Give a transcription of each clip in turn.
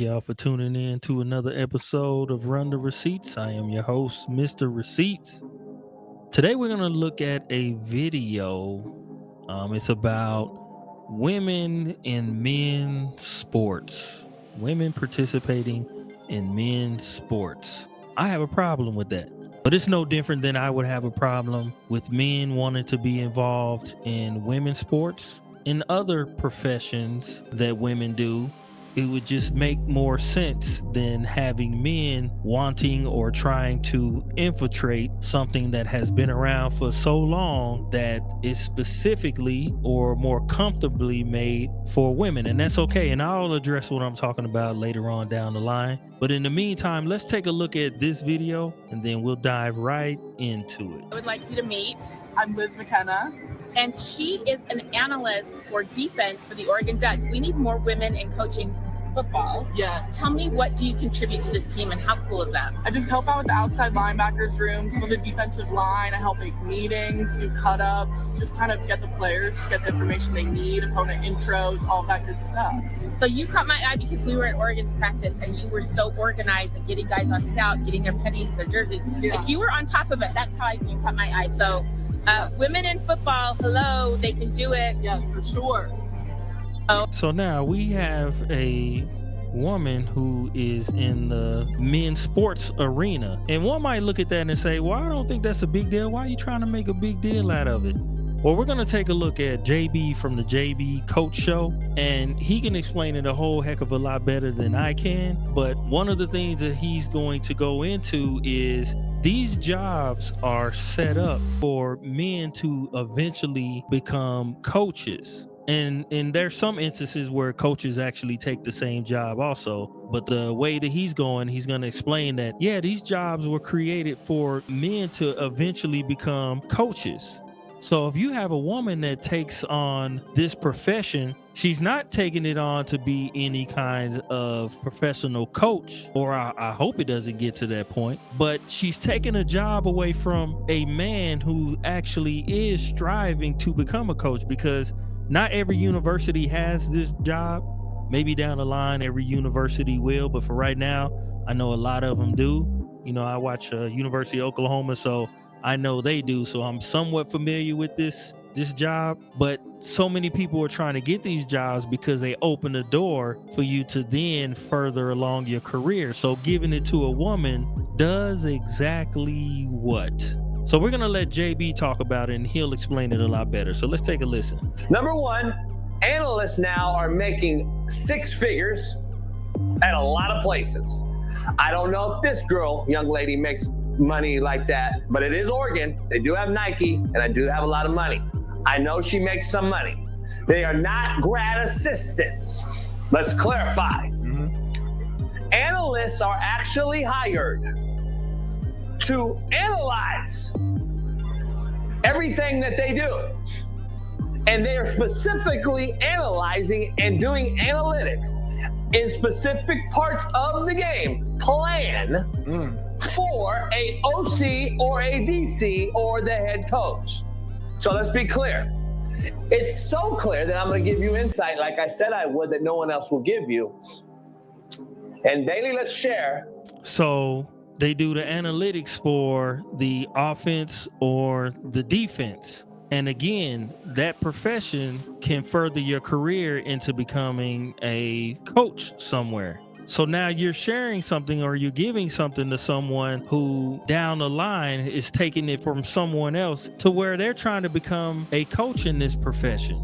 y'all for tuning in to another episode of Run the Receipts. I am your host, Mr. Receipts. Today we're going to look at a video. It's about women in men's sports, women participating in men's sports. I have a problem with that, but it's no different than I would have a problem with men wanting to be involved in women's sports. In other professions that women do, it would just make more sense than having men wanting or trying to infiltrate something that has been around for so long that is specifically or more comfortably made for women. And that's okay. And I'll address what I'm talking about later on down the line. But in the meantime, let's take a look at this video and then we'll dive right into it. I would like you to meet. I'm Liz McKenna. And she is an analyst for defense for the Oregon Ducks. We need more women in coaching football. Yeah. Tell me, what do you contribute to this team and how cool is that? I just help out with the outside linebackers room, some of the defensive line. I help make meetings, do cut-ups, just kind of get the players, get the information they need, opponent intros, all that good stuff. So you caught my eye because we were at Oregon's practice and you were so organized and getting guys on scout, getting their pennies, their jersey. Yeah. Like you were on top of it. That's how you caught my eye. So women in football, hello, they can do it. Yes, for sure. So now we have a woman who is in the men's sports arena. And one might look at that and say, well, I don't think that's a big deal. Why are you trying to make a big deal out of it? Well, we're going to take a look at JB from the JB Coach Show, and he can explain it a whole heck of a lot better than I can. But one of the things that he's going to go into is these jobs are set up for men to eventually become coaches. And there's some instances where coaches actually take the same job also. But the way that he's going to explain that, yeah, these jobs were created for men to eventually become coaches. So if you have a woman that takes on this profession, she's not taking it on to be any kind of professional coach, or I hope it doesn't get to that point, but she's taking a job away from a man who actually is striving to become a coach, because not every university has this job. Maybe down the line, every university will, but for right now, I know a lot of them do. You know, I watch University of Oklahoma, so I know they do. So I'm somewhat familiar with this job, but so many people are trying to get these jobs because they open the door for you to then further along your career. So giving it to a woman does exactly what? So we're going to let JB talk about it and he'll explain it a lot better. So let's take a listen. Number one, analysts now are making six figures at a lot of places. I don't know if this young lady, makes money like that, but it is Oregon. They do have Nike and I do have a lot of money. I know she makes some money. They are not grad assistants. Let's clarify. Analysts are actually hired to analyze everything that they do. And they are specifically analyzing and doing analytics in specific parts of the game plan for a OC or a DC or the head coach. So let's be clear. It's so clear that I'm going to give you insight, like I said I would, that no one else will give you. And Bailey, let's share. So they do the analytics for the offense or the defense. And again, that profession can further your career into becoming a coach somewhere. So now you're sharing something or you're giving something to someone who down the line is taking it from someone else to where they're trying to become a coach in this profession.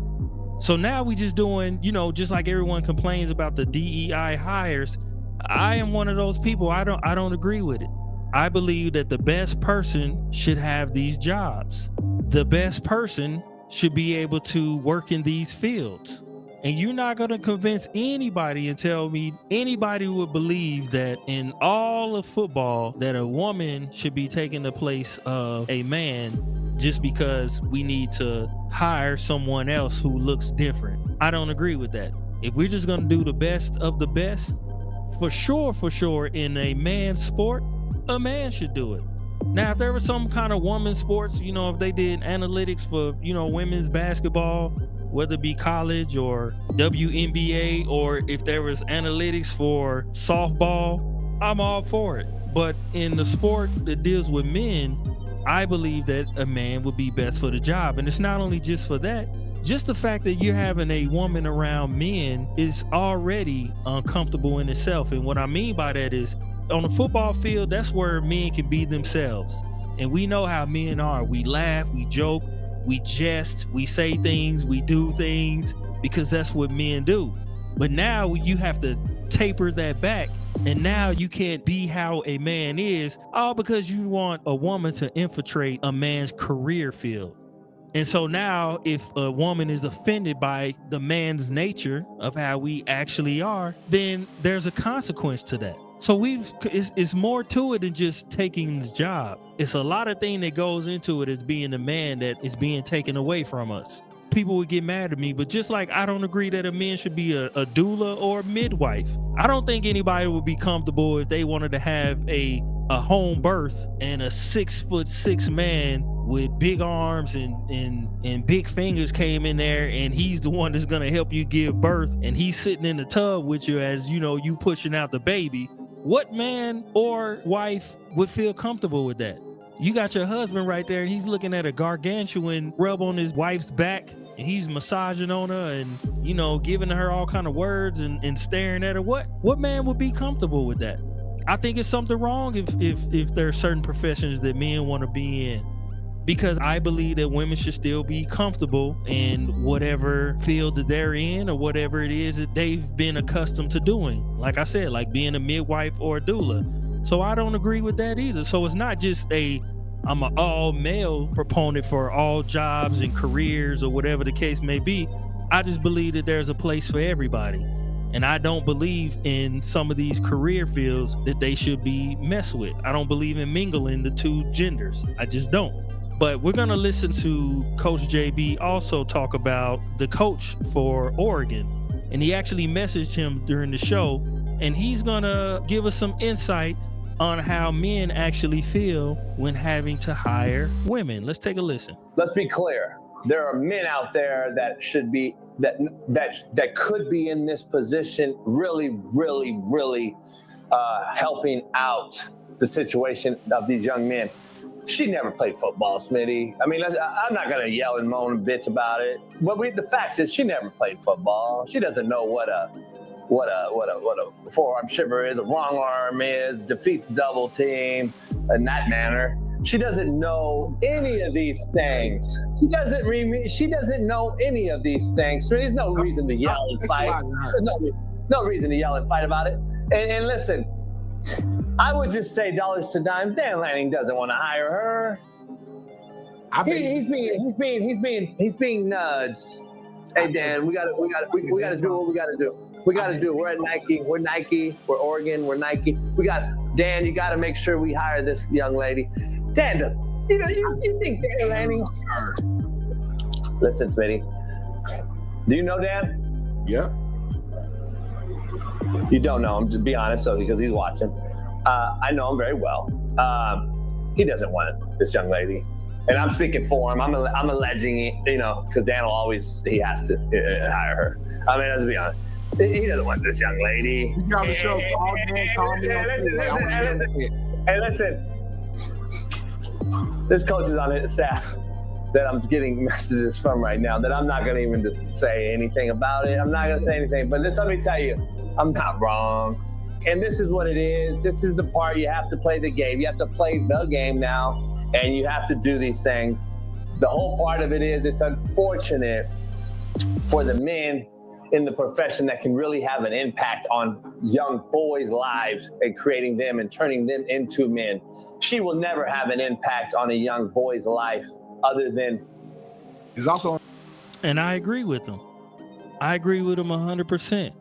So now we just doing, just like everyone complains about the DEI hires. I am one of those people. I don't agree with it. I believe that the best person should have these jobs. The best person should be able to work in these fields. And you're not going to convince anybody and tell me anybody would believe that in all of football that a woman should be taking the place of a man just because we need to hire someone else who looks different. I don't agree with that. If we're just going to do the best of the best, for sure, in a man's sport, a man should do it. Now, if there was some kind of women's sports, if they did analytics for, women's basketball, whether it be college or WNBA, or if there was analytics for softball, I'm all for it. But in the sport that deals with men, I believe that a man would be best for the job. And it's not only just for that, just the fact that you're having a woman around men is already uncomfortable in itself. And what I mean by that is, on the football field, that's where men can be themselves. And we know how men are. We laugh, we joke, we jest, we say things, we do things, because that's what men do. But now you have to taper that back, and now you can't be how a man is, all because you want a woman to infiltrate a man's career field. And so now if a woman is offended by the man's nature of how we actually are, then there's a consequence to that. So it's more to it than just taking the job. It's a lot of things that goes into it as being the man that is being taken away from us. People would get mad at me, but just like I don't agree that a man should be a doula or a midwife. I don't think anybody would be comfortable if they wanted to have a home birth and a 6'6" man with big arms and big fingers came in there, and he's the one that's gonna help you give birth, and he's sitting in the tub with you as you know you pushing out the baby. What man or wife would feel comfortable with that? You got your husband right there, and he's looking at a gargantuan rub on his wife's back, and he's massaging on her and, you know, giving her all kind of words and staring at her. What man would be comfortable with that? I think it's something wrong if there are certain professions that men want to be in, because I believe that women should still be comfortable in whatever field that they're in or whatever it is that they've been accustomed to doing. Like I said, like being a midwife or a doula. So I don't agree with that either. So it's not just I'm an all male proponent for all jobs and careers or whatever the case may be. I just believe that there's a place for everybody. And I don't believe in some of these career fields that they should be messed with. I don't believe in mingling the two genders. I just don't. But we're going to listen to Coach JB also talk about the coach for Oregon. And he actually messaged him during the show, and he's going to give us some insight on how men actually feel when having to hire women. Let's take a listen. Let's be clear. There are men out there that should be that could be in this position, really helping out the situation of these young men. She never played football, Smitty. I mean, I'm not gonna yell and moan and bitch about it. But the facts is she never played football. She doesn't know what a forearm shiver is, a wrong arm is, defeat the double team in that manner. She doesn't know any of these things. She doesn't know any of these things. So there's no reason to yell and fight. There's no reason to yell and fight about it. And listen, I would just say dollars to dimes. Dan Lanning doesn't want to hire her. He's being nuts. Hey Dan, we gotta do what we gotta do. We gotta do. We're at Nike. We're Nike. We're Oregon. We're Nike. Dan. You gotta make sure we hire this young lady. Dan doesn't. You think Dan Lanning? Listen, Smitty. Do you know Dan? Yeah. You don't know him, to be honest, so because he's watching. I know him very well. He doesn't want this young lady, and I'm speaking for him. I'm alleging, because Dan he has to hire her. I mean, let's be honest. He doesn't want this young lady. You got the show. Hey, listen. There's coaches on his staff that I'm getting messages from right now that I'm not going to even just say anything about it. I'm not going to say anything, but let me tell you, I'm not wrong. And this is what it is. This is the part you have to play the game. You have to play the game now, and you have to do these things. The whole part of it is it's unfortunate for the men in the profession that can really have an impact on young boys' lives and creating them and turning them into men. She will never have an impact on a young boy's life other than... He's also... And I agree with him. I agree with him 100%.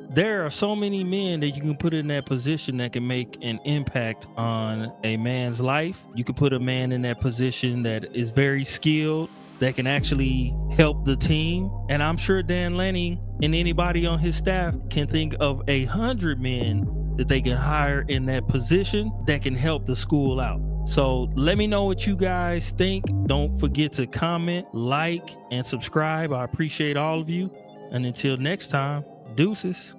There are so many men that you can put in that position that can make an impact on a man's life. You can put a man in that position that is very skilled, that can actually help the team. And I'm sure Dan Lanning and anybody on his staff can think of 100 men that they can hire in that position that can help the school out. So let me know what you guys think. Don't forget to comment, like, and subscribe. I appreciate all of you. And until next time, deuces.